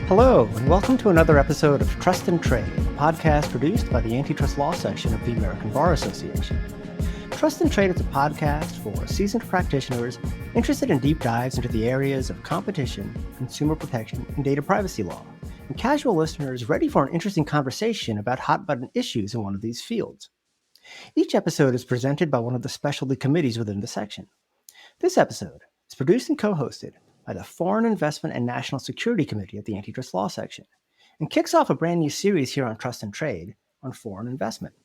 Hello, and welcome to another episode of Trust and Trade, a podcast produced by the Antitrust Law Section of the American Bar Association. Trust and Trade is a podcast for seasoned practitioners interested in deep dives into the areas of competition, consumer protection, and data privacy law, and casual listeners ready for an interesting conversation about hot-button issues in one of these fields. Each episode is presented by one of the specialty committees within the section. This episode is produced and co-hosted by the Foreign Investment and National Security Committee at the Antitrust Law Section, and kicks off a brand new series here on Trust and Trade on foreign investment.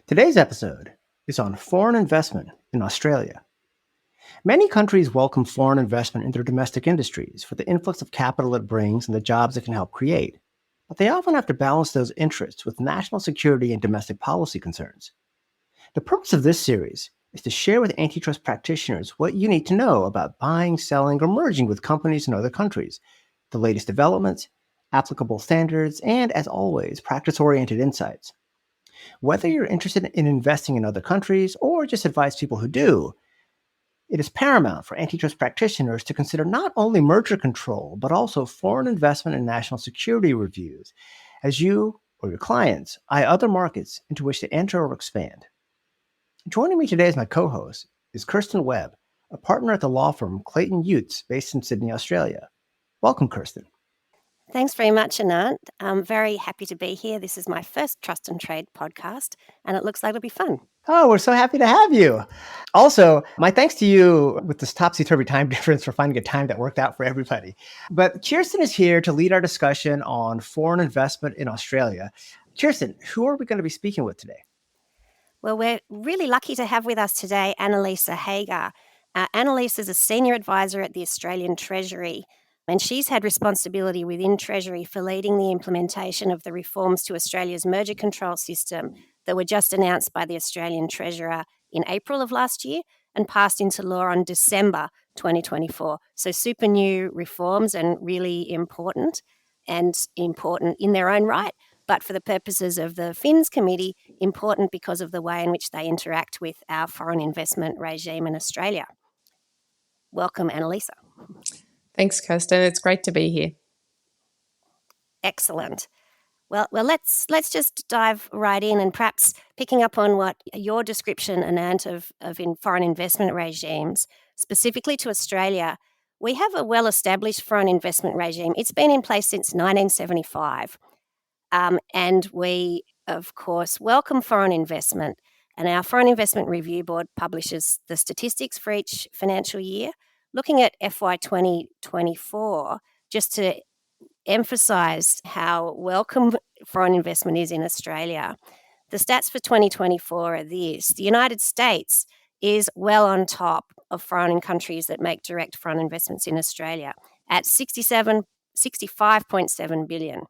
Today's episode is on foreign investment in Australia. Many countries welcome foreign investment in their domestic industries for the influx of capital it brings and the jobs it can help create, but they often have to balance those interests with national security and domestic policy concerns. The purpose of this series is to share with antitrust practitioners what you need to know about buying, selling, or merging with companies in other countries, the latest developments, applicable standards, and, as always, practice-oriented insights. Whether you're interested in investing in other countries or just advise people who do, it is paramount for antitrust practitioners to consider not only merger control, but also foreign investment and national security reviews as you or your clients eye other markets into which to enter or expand. Joining me today as my co-host is Kirsten Webb, a partner at the law firm Clayton based in Sydney, Australia. Welcome, Kirsten. Thanks very much, Anant. I'm very happy to be here. This is my first Trust and Trade podcast, and it looks like it'll be fun. Oh, we're so happy to have you. Also, my thanks to you with this topsy-turvy time difference for finding a time that worked out for everybody. But Kirsten is here to lead our discussion on foreign investment in Australia. Kirsten, who are we going to be speaking with today? Well, we're really lucky to have with us today Annalisa Heger. Annalisa is a senior advisor at the Australian Treasury, and she's had responsibility within Treasury for leading the implementation of the reforms to Australia's merger control system that were just announced by the Australian Treasurer in April of last year and passed into law on December 2024. So super new reforms and really important in their own right. But for the purposes of the FINS committee, important because of the way in which they interact with our foreign investment regime in Australia. Welcome, Annalisa. Thanks, Kirsten. It's great to be here. Excellent. Well, let's just dive right in, and perhaps picking up on what your description, Anant, of foreign investment regimes, specifically to Australia. We have a well-established foreign investment regime. It's been in place since 1975. And we, of course, welcome foreign investment. And our Foreign Investment Review Board publishes the statistics for each financial year. Looking at FY 2024, just to emphasise how welcome foreign investment is in Australia, the stats for 2024 are this. The United States is well on top of foreign countries that make direct foreign investments in Australia at 65.7 billion.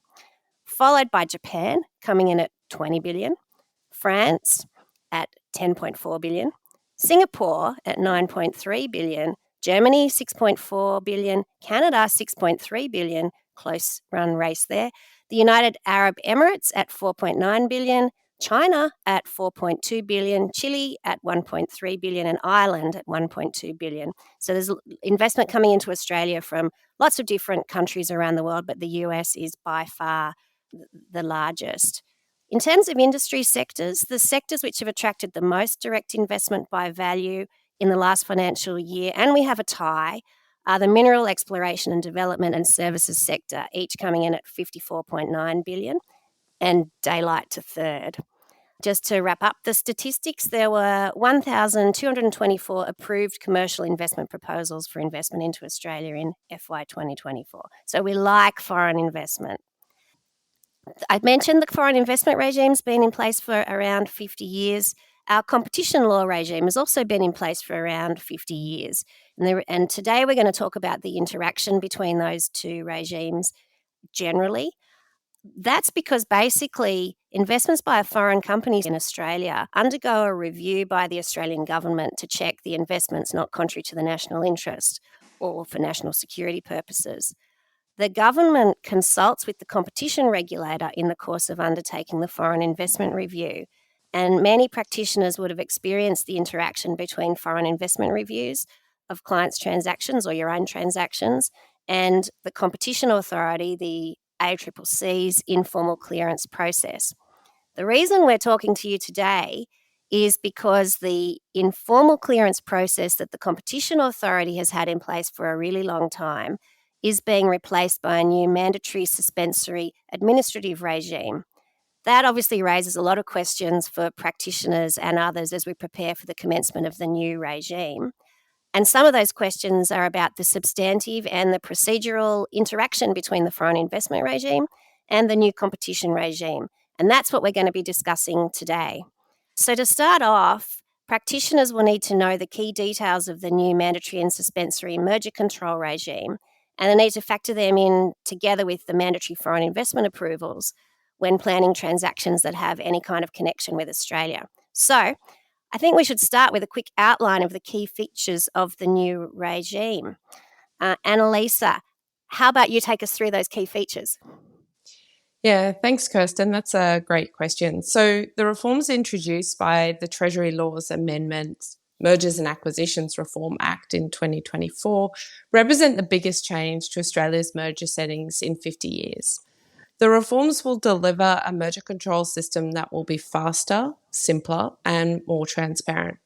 Followed by Japan, coming in at 20 billion, France at 10.4 billion, Singapore at 9.3 billion, Germany 6.4 billion, Canada 6.3 billion, close run race there, the United Arab Emirates at 4.9 billion, China at 4.2 billion, Chile at 1.3 billion, and Ireland at 1.2 billion. So there's investment coming into Australia from lots of different countries around the world, but the US is by far the largest. In terms of industry sectors, the sectors which have attracted the most direct investment by value in the last financial year, and we have a tie, are the mineral exploration and development and services sector, each coming in at 54.9 billion, and daylight to third. Just to wrap up the statistics, there were 1,224 approved commercial investment proposals for investment into Australia in FY 2024. So we like foreign investment. I mentioned the foreign investment regime's been in place for around 50 years. Our competition law regime has also been in place for around 50 years. And today we're going to talk about the interaction between those two regimes generally. That's because basically investments by foreign companies in Australia undergo a review by the Australian government to check the investment's not contrary to the national interest or for national security purposes. The government consults with the competition regulator in the course of undertaking the foreign investment review, and many practitioners would have experienced the interaction between foreign investment reviews of clients' transactions or your own transactions and the Competition Authority, the ACCC's informal clearance process. The reason we're talking to you today is because the informal clearance process that the Competition Authority has had in place for a really long time is being replaced by a new mandatory suspensory administrative regime. That obviously raises a lot of questions for practitioners and others as we prepare for the commencement of the new regime. And some of those questions are about the substantive and the procedural interaction between the foreign investment regime and the new competition regime. And that's what we're going to be discussing today. So to start off, practitioners will need to know the key details of the new mandatory and suspensory merger control regime, and they need to factor them in together with the mandatory foreign investment approvals when planning transactions that have any kind of connection with Australia. So I think we should start with a quick outline of the key features of the new regime. Annalisa, how about you take us through those key features? Yeah, thanks, Kirsten. That's a great question. So the reforms introduced by the Treasury Laws Amendment Mergers and Acquisitions Reform Act in 2024 represent the biggest change to Australia's merger settings in 50 years. The reforms will deliver a merger control system that will be faster, simpler, and more transparent.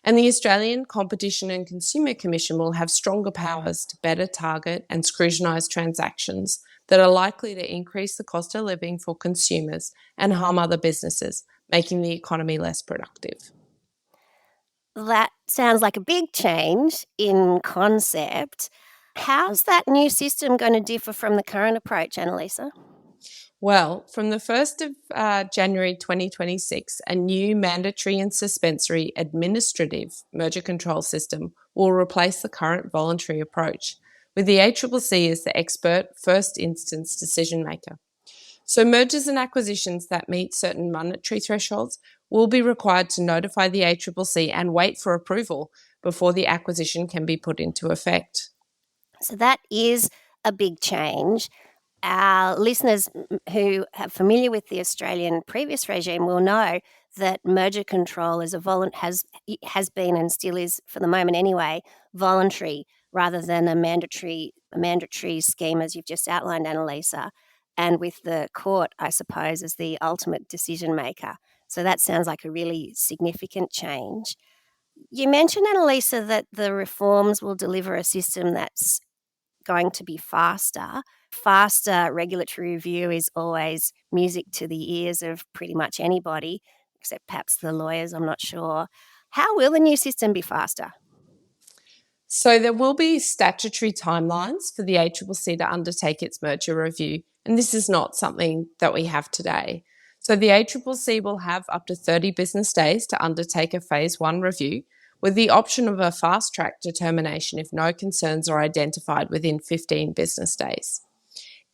And the Australian Competition and Consumer Commission will have stronger powers to better target and scrutinise transactions that are likely to increase the cost of living for consumers and harm other businesses, making the economy less productive. That sounds like a big change in concept. How's that new system going to differ from the current approach, Annalisa? Well, from the 1st of January 2026, a new mandatory and suspensory administrative merger control system will replace the current voluntary approach, with the ACCC as the expert first instance decision maker. So mergers and acquisitions that meet certain monetary thresholds will be required to notify the ACCC and wait for approval before the acquisition can be put into effect. So that is a big change. Our listeners who are familiar with the Australian previous regime will know that merger control is has been and still is, for the moment anyway, voluntary rather than a mandatory scheme, as you've just outlined, Annalisa, and with the court, I suppose, as the ultimate decision maker. So that sounds like a really significant change. You mentioned, Annalisa, that the reforms will deliver a system that's going to be faster. Faster regulatory review is always music to the ears of pretty much anybody, except perhaps the lawyers, I'm not sure. How will the new system be faster? So there will be statutory timelines for the ACCC to undertake its merger review, and this is not something that we have today. So the ACCC will have up to 30 business days to undertake a Phase 1 review, with the option of a fast-track determination if no concerns are identified within 15 business days.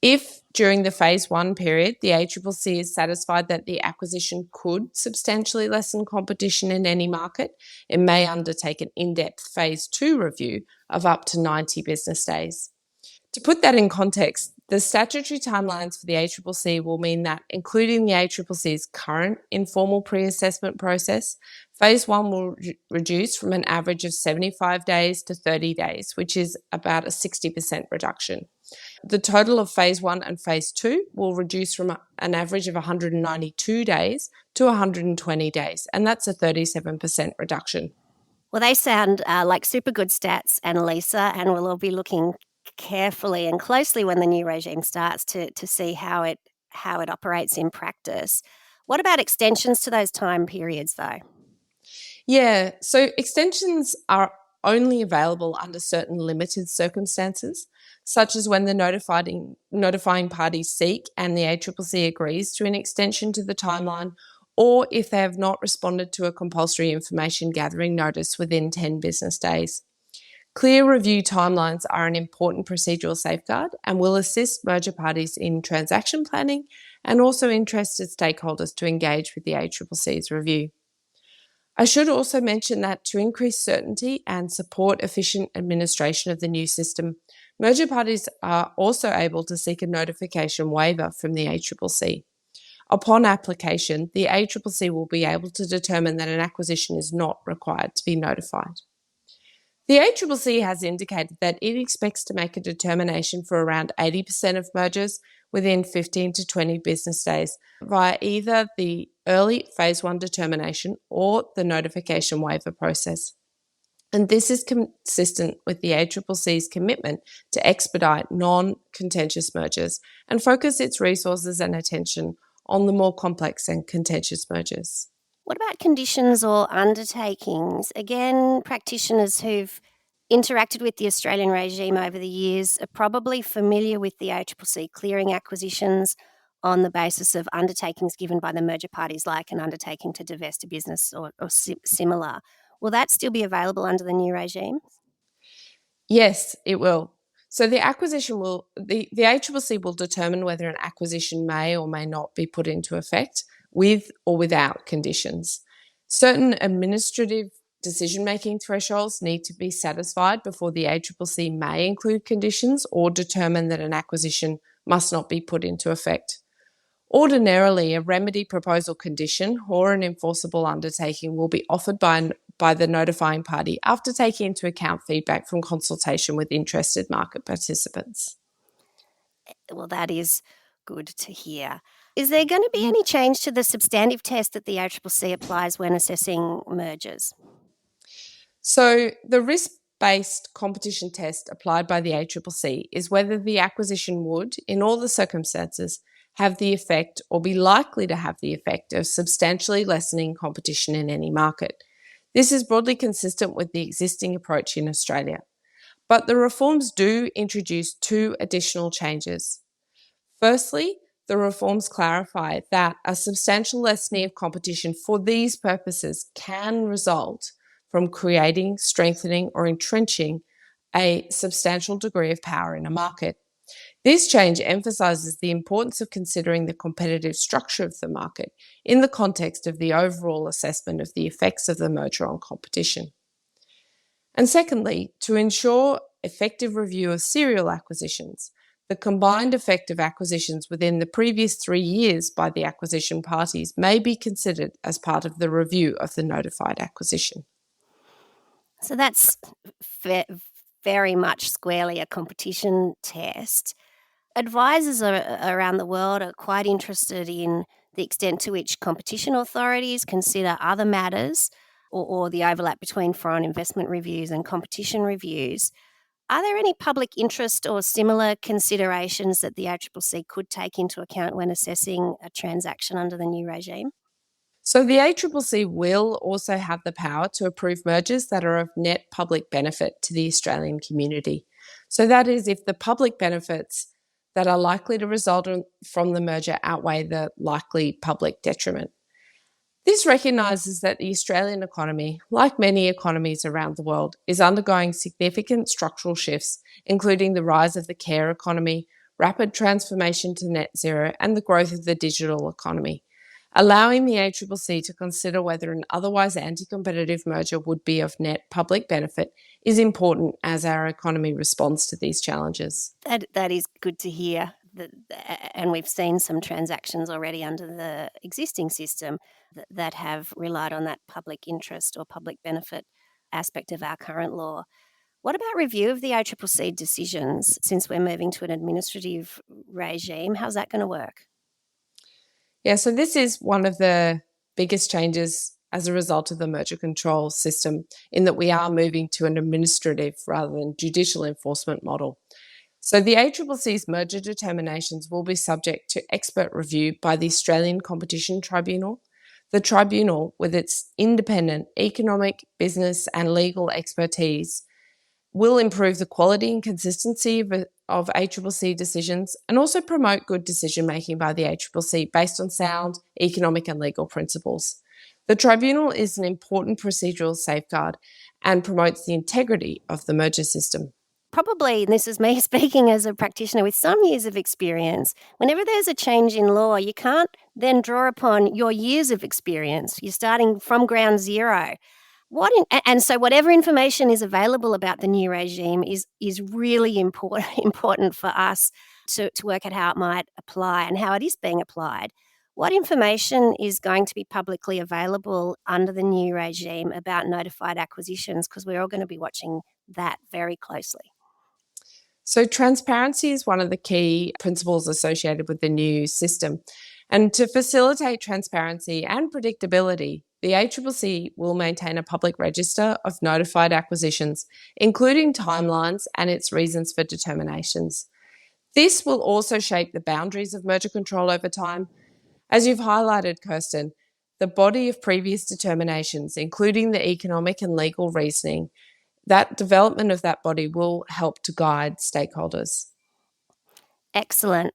If, during the Phase 1 period, the ACCC is satisfied that the acquisition could substantially lessen competition in any market, it may undertake an in-depth Phase 2 review of up to 90 business days. To put that in context, the statutory timelines for the ACCC will mean that, including the ACCC's current informal pre-assessment process, Phase 1 will reduce from an average of 75 days to 30 days, which is about a 60% reduction. The total of Phase 1 and Phase 2 will reduce from an average of 192 days to 120 days, and that's a 37% reduction. Well, they sound like super good stats, Annalisa, and we'll all be looking carefully and closely when the new regime starts to see how it operates in practice. What about extensions to those time periods, though? Yeah, so extensions are only available under certain limited circumstances, such as when the notifying parties seek and the ACCC agrees to an extension to the timeline, or if they have not responded to a compulsory information gathering notice within 10 business days. Clear review timelines are an important procedural safeguard and will assist merger parties in transaction planning and also interested stakeholders to engage with the ACCC's review. I should also mention that to increase certainty and support efficient administration of the new system, merger parties are also able to seek a notification waiver from the ACCC. Upon application, the ACCC will be able to determine that an acquisition is not required to be notified. The ACCC has indicated that it expects to make a determination for around 80% of mergers within 15 to 20 business days via either the early Phase 1 determination or the notification waiver process. And this is consistent with the ACCC's commitment to expedite non-contentious mergers and focus its resources and attention on the more complex and contentious mergers. What about conditions or undertakings? Again, practitioners who've interacted with the Australian regime over the years are probably familiar with the ACCC clearing acquisitions on the basis of undertakings given by the merger parties, like an undertaking to divest a business or similar. Will that still be available under the new regime? Yes, it will. So the ACCC will determine whether an acquisition may or may not be put into effect with or without conditions. Certain administrative decision-making thresholds need to be satisfied before the ACCC may include conditions or determine that an acquisition must not be put into effect. Ordinarily, a remedy proposal condition or an enforceable undertaking will be offered by the notifying party after taking into account feedback from consultation with interested market participants. Well, that is good to hear. Is there going to be any change to the substantive test that the ACCC applies when assessing mergers? So the risk-based competition test applied by the ACCC is whether the acquisition would, in all the circumstances, have the effect or be likely to have the effect of substantially lessening competition in any market. This is broadly consistent with the existing approach in Australia. But the reforms do introduce two additional changes. Firstly, the reforms clarify that a substantial lessening of competition for these purposes can result from creating, strengthening, or entrenching a substantial degree of power in a market. This change emphasises the importance of considering the competitive structure of the market in the context of the overall assessment of the effects of the merger on competition. And secondly, to ensure effective review of serial acquisitions, the combined effect of acquisitions within the previous 3 years by the acquisition parties may be considered as part of the review of the notified acquisition. So that's very much squarely a competition test. Advisors around the world are quite interested in the extent to which competition authorities consider other matters or the overlap between foreign investment reviews and competition reviews. Are there any public interest or similar considerations that the ACCC could take into account when assessing a transaction under the new regime? So the ACCC will also have the power to approve mergers that are of net public benefit to the Australian community. So that is, if the public benefits that are likely to result from the merger outweigh the likely public detriment. This recognises that the Australian economy, like many economies around the world, is undergoing significant structural shifts, including the rise of the care economy, rapid transformation to net zero, and the growth of the digital economy. Allowing the ACCC to consider whether an otherwise anti-competitive merger would be of net public benefit is important as our economy responds to these challenges. That is good to hear. And we've seen some transactions already under the existing system that have relied on that public interest or public benefit aspect of our current law. What about review of the ACCC decisions since we're moving to an administrative regime? How's that going to work? Yeah, so this is one of the biggest changes as a result of the merger control system, in that we are moving to an administrative rather than judicial enforcement model. So the ACCC's merger determinations will be subject to expert review by the Australian Competition Tribunal. The tribunal, with its independent economic, business and legal expertise, will improve the quality and consistency of ACCC decisions and also promote good decision-making by the ACCC based on sound economic and legal principles. The tribunal is an important procedural safeguard and promotes the integrity of the merger system. Probably, and this is me speaking as a practitioner with some years of experience, whenever there's a change in law, you can't then draw upon your years of experience. You're starting from ground zero. And so whatever information is available about the new regime is really important for us to work out how it might apply and how it is being applied. What information is going to be publicly available under the new regime about notified acquisitions? Because we're all going to be watching that very closely? So transparency is one of the key principles associated with the new system. And to facilitate transparency and predictability, the ACCC will maintain a public register of notified acquisitions, including timelines and its reasons for determinations. This will also shape the boundaries of merger control over time. As you've highlighted, Kirsten, the body of previous determinations, including the economic and legal reasoning, that development of that body will help to guide stakeholders. Excellent.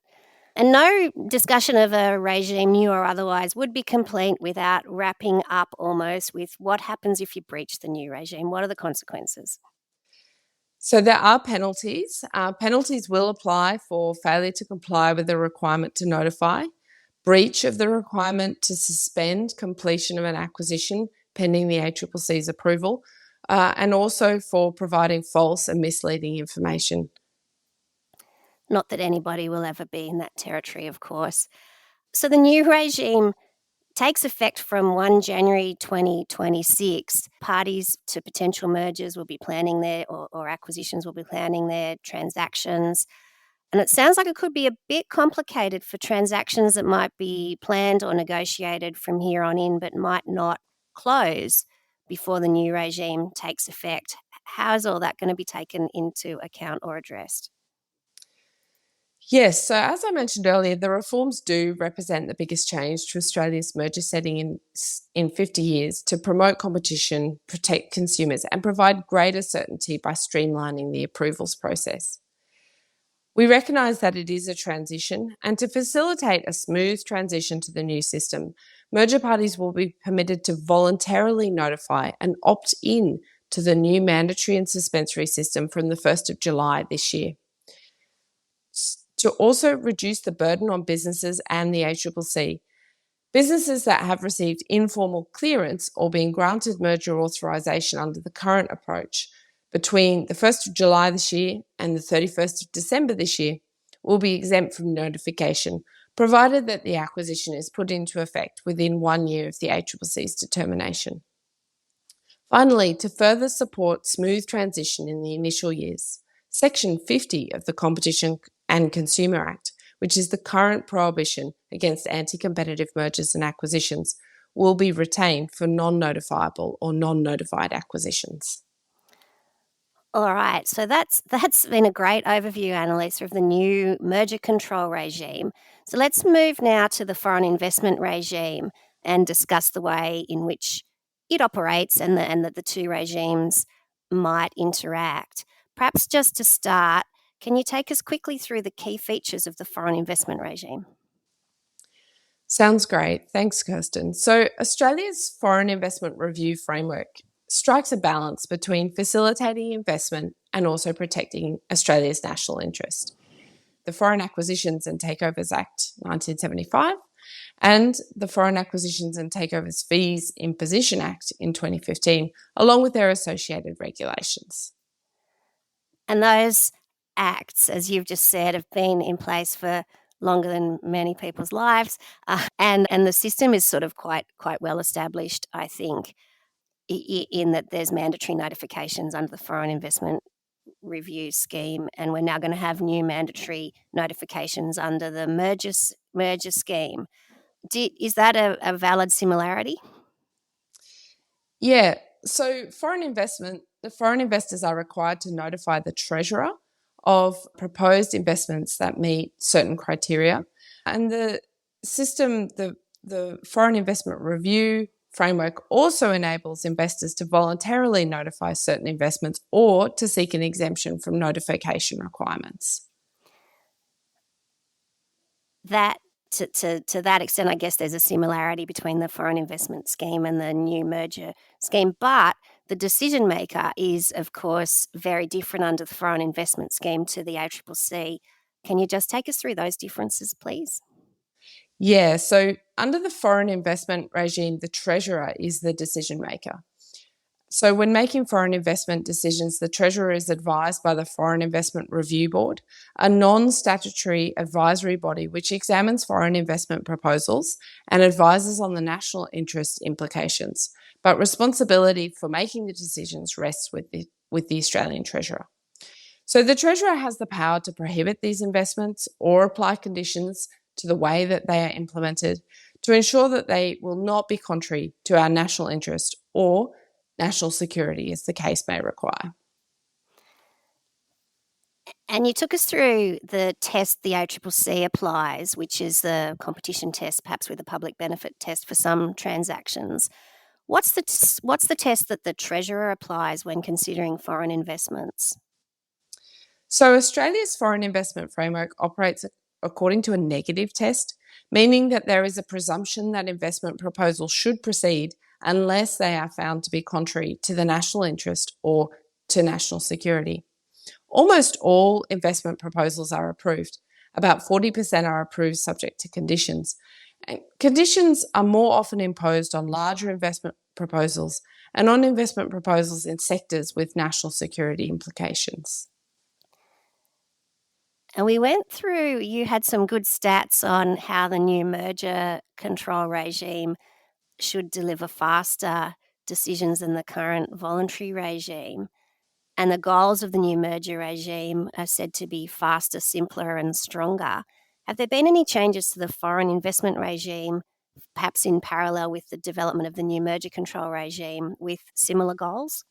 And no discussion of a regime, new or otherwise, would be complete without wrapping up almost with what happens if you breach the new regime. What are the consequences? So there are penalties. Penalties will apply for failure to comply with the requirement to notify, breach of the requirement to suspend completion of an acquisition pending the ACCC's approval, and also for providing false and misleading information. Not that anybody will ever be in that territory, of course. So the new regime takes effect from 1 January 2026. Parties to potential mergers will be planning their, or acquisitions will be planning their transactions. And it sounds like it could be a bit complicated for transactions that might be planned or negotiated from here on in, but might not close before the new regime takes effect. How is all that going to be taken into account or addressed? Yes, so as I mentioned earlier, the reforms do represent the biggest change to Australia's merger setting in 50 years to promote competition, protect consumers, and provide greater certainty by streamlining the approvals process. We recognise that it is a transition, and to facilitate a smooth transition to the new system, merger parties will be permitted to voluntarily notify and opt in to the new mandatory and suspensory system from the 1st of July this year. To also reduce the burden on businesses and the ACCC, businesses that have received informal clearance or been granted merger authorisation under the current approach between the 1st of July this year and the 31st of December this year will be exempt from notification, provided that the acquisition is put into effect within 1 year of the ACCC's determination. Finally, to further support smooth transition in the initial years, Section 50 of the Competition and Consumer Act, which is the current prohibition against anti-competitive mergers and acquisitions, will be retained for non-notifiable or non-notified acquisitions. All right, so that's been a great overview, Annalisa, of the new merger control regime. So let's move now to the foreign investment regime and discuss the way in which it operates and that the two regimes might interact. Perhaps just to start, can you take us quickly through the key features of the foreign investment regime? Sounds great. Thanks, Kirsten. So Australia's foreign investment review framework strikes a balance between facilitating investment and also protecting Australia's national interest. The Foreign Acquisitions and Takeovers Act 1975 and the Foreign Acquisitions and Takeovers Fees Imposition Act in 2015, along with their associated regulations. And those acts, as you've just said, have been in place for longer than many people's lives, and the system is sort of quite well established, I think, in that there's mandatory notifications under the Foreign Investment Review Scheme, and we're now going to have new mandatory notifications under the merger scheme. Is that a valid similarity? Yeah. So the foreign investors are required to notify the Treasurer of proposed investments that meet certain criteria. And the system, the Foreign Investment Review framework also enables investors to voluntarily notify certain investments or to seek an exemption from notification requirements. That to that extent, I guess there's a similarity between the foreign investment scheme and the new merger scheme, but the decision maker is, of course, very different under the foreign investment scheme to the ACCC. Can you just take us through those differences, please? Yeah, so under the foreign investment regime, the Treasurer is the decision maker. So when making foreign investment decisions, the Treasurer is advised by the Foreign Investment Review Board, a non-statutory advisory body which examines foreign investment proposals and advises on the national interest implications. But responsibility for making the decisions rests with with the Australian Treasurer. So the Treasurer has the power to prohibit these investments or apply conditions to the way that they are implemented to ensure that they will not be contrary to our national interest or national security, as the case may require. And you took us through the test the ACCC applies, which is the competition test, perhaps with a public benefit test for some transactions. What's the test that the Treasurer applies when considering foreign investments? So Australia's foreign investment framework operates according to a negative test, meaning that there is a presumption that investment proposals should proceed unless they are found to be contrary to the national interest or to national security. Almost all investment proposals are approved. About 40% are approved subject to conditions. And conditions are more often imposed on larger investment proposals and on investment proposals in sectors with national security implications. And we went through, you had some good stats on how the new merger control regime should deliver faster decisions than the current voluntary regime. And the goals of the new merger regime are said to be faster, simpler, and stronger. Have there been any changes to the foreign investment regime, perhaps in parallel with the development of the new merger control regime, with similar goals?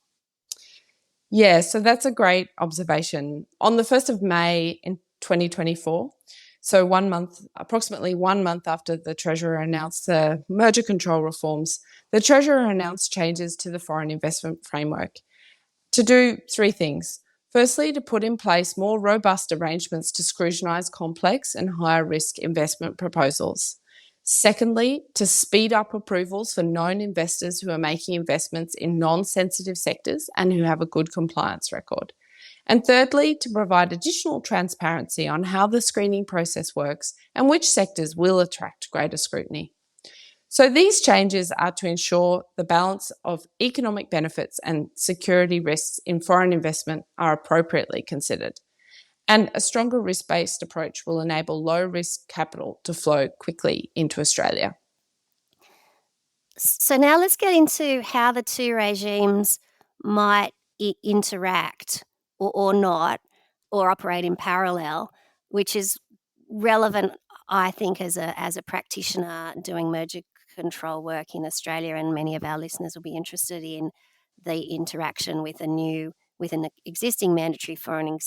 Yeah, so that's a great observation. On the 1st of May in 2024, so approximately 1 month after the Treasurer announced the merger control reforms, the Treasurer announced changes to the foreign investment framework to do three things. Firstly, to put in place more robust arrangements to scrutinise complex and higher risk investment proposals. Secondly, to speed up approvals for known investors who are making investments in non-sensitive sectors and who have a good compliance record. And thirdly, to provide additional transparency on how the screening process works and which sectors will attract greater scrutiny. So these changes are to ensure the balance of economic benefits and security risks in foreign investment are appropriately considered. And a stronger risk-based approach will enable low-risk capital to flow quickly into Australia. So now let's get into how the two regimes might interact or not, or operate in parallel, which is relevant, I think, as a practitioner doing merger control work in Australia, and many of our listeners will be interested in the interaction with an existing mandatory foreign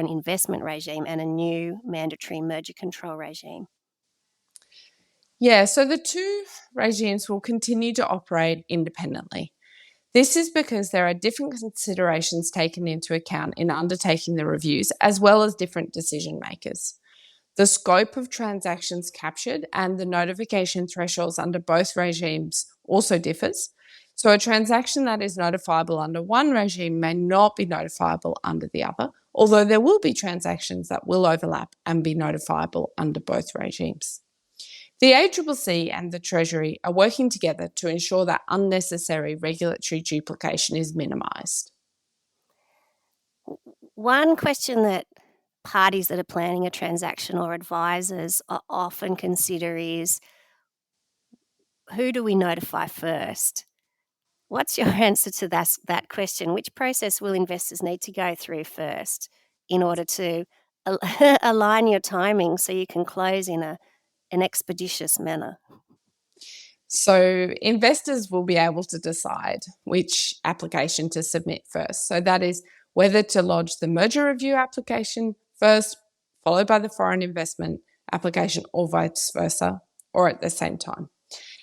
investment regime and a new mandatory merger control regime. Yeah, so the two regimes will continue to operate independently. This is because there are different considerations taken into account in undertaking the reviews, as well as different decision makers. The scope of transactions captured and the notification thresholds under both regimes also differs. So a transaction that is notifiable under one regime may not be notifiable under the other, although there will be transactions that will overlap and be notifiable under both regimes. The ACCC and the Treasury are working together to ensure that unnecessary regulatory duplication is minimised. One question that parties that are planning a transaction or advisors often consider is, who do we notify first? What's your answer to that question? Which process will investors need to go through first in order to align your timing so you can close in an expeditious manner? So investors will be able to decide which application to submit first. So that is whether to lodge the merger review application first, followed by the foreign investment application, or vice versa, or at the same time.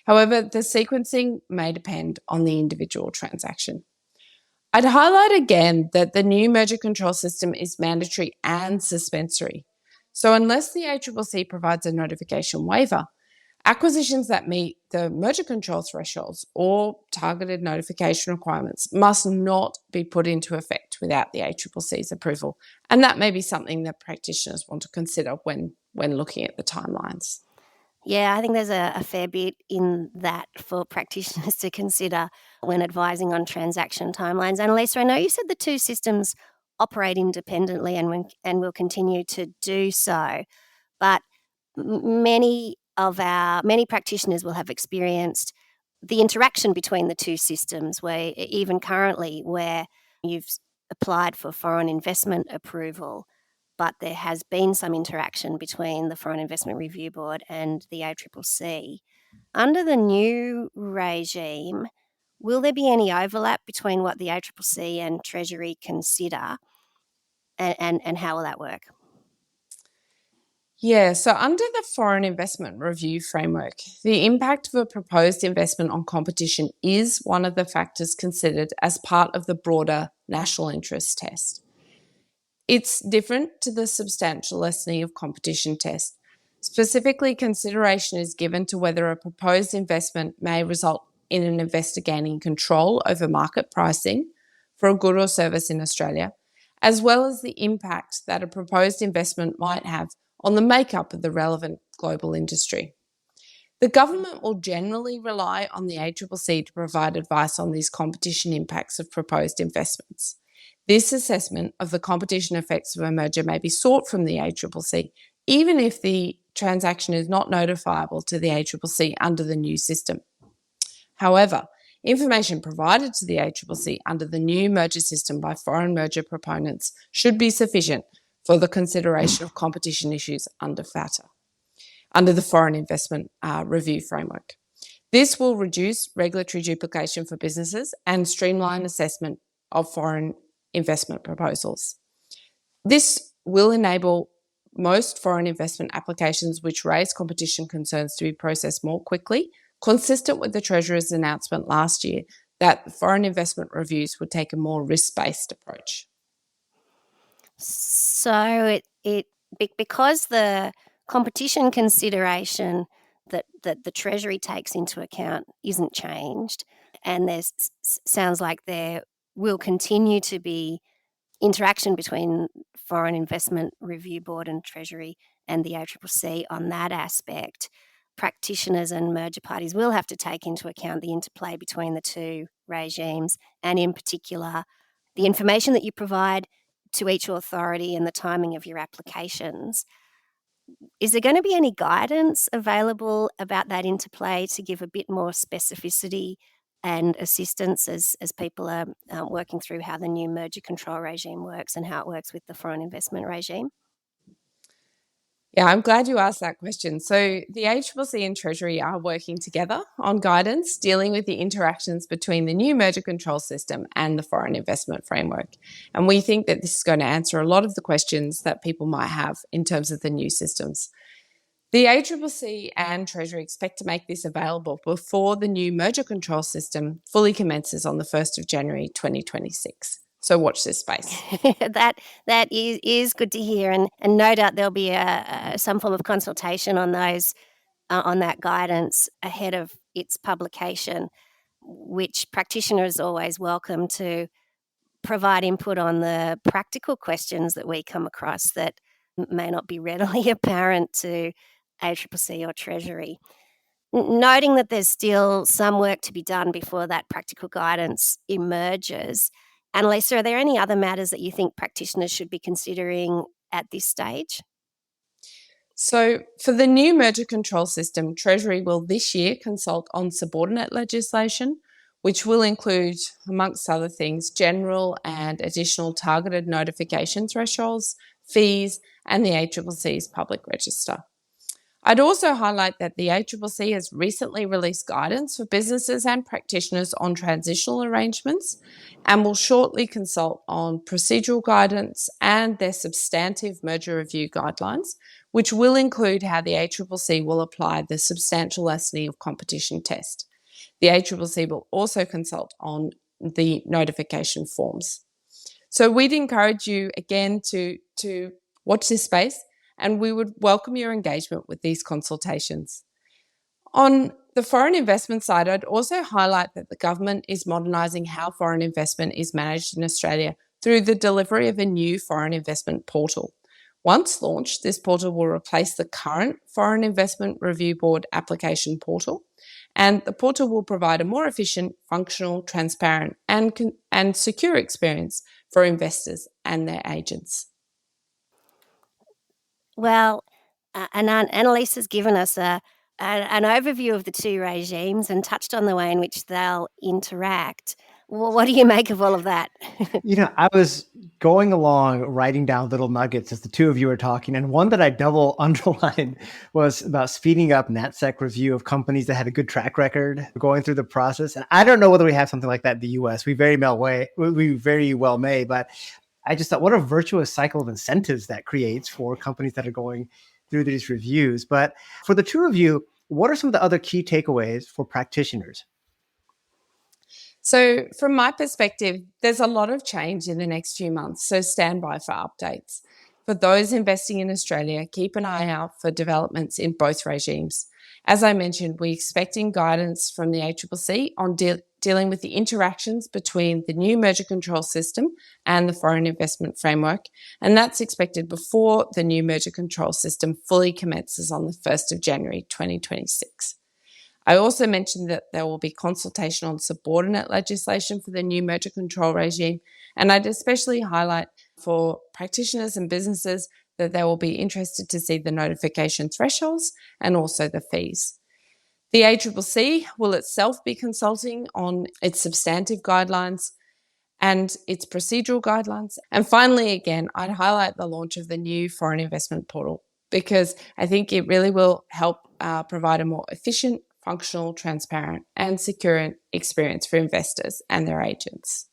However, the sequencing may depend on the individual transaction. I'd highlight again that the new merger control system is mandatory and suspensory. So unless the ACCC provides a notification waiver, acquisitions that meet the merger control thresholds or targeted notification requirements must not be put into effect without the ACCC's approval. And that may be something that practitioners want to consider when looking at the timelines. Yeah, I think there's a fair bit in that for practitioners to consider when advising on transaction timelines. Annalisa, I know you said the two systems operate independently and will continue to do so, but many practitioners will have experienced the interaction between the two systems, where even currently where you've applied for foreign investment approval, but there has been some interaction between the Foreign Investment Review Board and the ACCC. Under the new regime, will there be any overlap between what the ACCC and Treasury consider, and how will that work? Yeah, so under the Foreign Investment Review framework, the impact of a proposed investment on competition is one of the factors considered as part of the broader national interest test. It's different to the substantial lessening of competition test. Specifically, consideration is given to whether a proposed investment may result in an investor gaining control over market pricing for a good or service in Australia, as well as the impact that a proposed investment might have on the makeup of the relevant global industry. The government will generally rely on the ACCC to provide advice on these competition impacts of proposed investments. This assessment of the competition effects of a merger may be sought from the ACCC, even if the transaction is not notifiable to the ACCC under the new system. However, information provided to the ACCC under the new merger system by foreign merger proponents should be sufficient for the consideration of competition issues under FATA, under the Foreign Investment Review framework. This will reduce regulatory duplication for businesses and streamline assessment of foreign investment proposals. This will enable most foreign investment applications which raise competition concerns to be processed more quickly, consistent with the Treasurer's announcement last year that foreign investment reviews would take a more risk-based approach. So because the competition consideration that the Treasury takes into account isn't changed, and there sounds like there will continue to be interaction between Foreign Investment Review Board and Treasury and the ACCC on that aspect, practitioners and merger parties will have to take into account the interplay between the two regimes, and in particular, the information that you provide to each authority and the timing of your applications. Is there going to be any guidance available about that interplay to give a bit more specificity and assistance as people are working through how the new merger control regime works and how it works with the foreign investment regime? Yeah, I'm glad you asked that question. So the ACCC and Treasury are working together on guidance dealing with the interactions between the new merger control system and the foreign investment framework. And we think that this is going to answer a lot of the questions that people might have in terms of the new systems. The ACCC and Treasury expect to make this available before the new merger control system fully commences on the 1st of January 2026. So watch this space. That is good to hear, and no doubt there'll be some form of consultation on those on that guidance ahead of its publication, which practitioners are always welcome to provide input on the practical questions that we come across that may not be readily apparent to ACCC or Treasury. Noting that there's still some work to be done before that practical guidance emerges, Annalisa, are there any other matters that you think practitioners should be considering at this stage? So for the new merger control system, Treasury will this year consult on subordinate legislation, which will include, amongst other things, general and additional targeted notification thresholds, fees, and the ACCC's public register. I'd also highlight that the ACCC has recently released guidance for businesses and practitioners on transitional arrangements and will shortly consult on procedural guidance and their substantive merger review guidelines, which will include how the ACCC will apply the substantial lessening of competition test. The ACCC will also consult on the notification forms. So we'd encourage you again to watch this space, and we would welcome your engagement with these consultations. On the foreign investment side, I'd also highlight that the government is modernising how foreign investment is managed in Australia through the delivery of a new foreign investment portal. Once launched, this portal will replace the current Foreign Investment Review Board application portal, and the portal will provide a more efficient, functional, transparent, and secure experience for investors and their agents. Well, Annalisa's given us an overview of the two regimes and touched on the way in which they'll interact. Well, what do you make of all of that? I was going along writing down little nuggets as the two of you were talking, and one that I double underlined was about speeding up NatSec review of companies that had a good track record going through the process. And I don't know whether we have something like that in the US. We very well may, but I just thought what a virtuous cycle of incentives that creates for companies that are going through these reviews. But for the two of you, what are some of the other key takeaways for practitioners? So from my perspective, there's a lot of change in the next few months, so stand by for updates. For those investing in Australia, keep an eye out for developments in both regimes. As I mentioned, we're expecting guidance from the ACCC on dealing with the interactions between the new merger control system and the foreign investment framework, and that's expected before the new merger control system fully commences on the 1st of January 2026. I also mentioned that there will be consultation on subordinate legislation for the new merger control regime, and I'd especially highlight for practitioners and businesses that they will be interested to see the notification thresholds and also the fees. The ACCC will itself be consulting on its substantive guidelines and its procedural guidelines. And finally, again, I'd highlight the launch of the new foreign investment portal because I think it really will help provide a more efficient, functional, transparent, and secure experience for investors and their agents.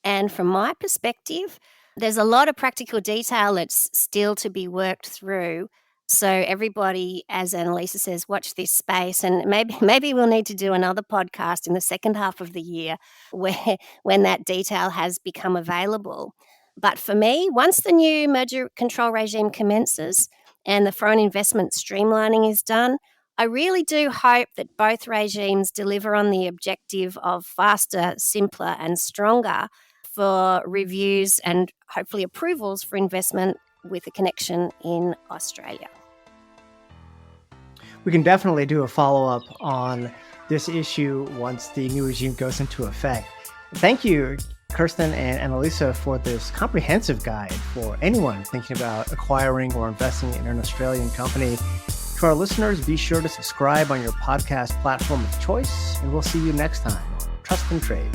And from my perspective, there's a lot of practical detail that's still to be worked through. So everybody, as Annalisa says, watch this space, and maybe we'll need to do another podcast in the second half of the year when that detail has become available. But for me, once the new merger control regime commences and the foreign investment streamlining is done, I really do hope that both regimes deliver on the objective of faster, simpler, and stronger for reviews and hopefully approvals for investment with a connection in Australia. We can definitely do a follow-up on this issue once the new regime goes into effect. Thank you, Kirsten and Annalisa, for this comprehensive guide for anyone thinking about acquiring or investing in an Australian company. To our listeners, be sure to subscribe on your podcast platform of choice, and we'll see you next time on Trust and Trade.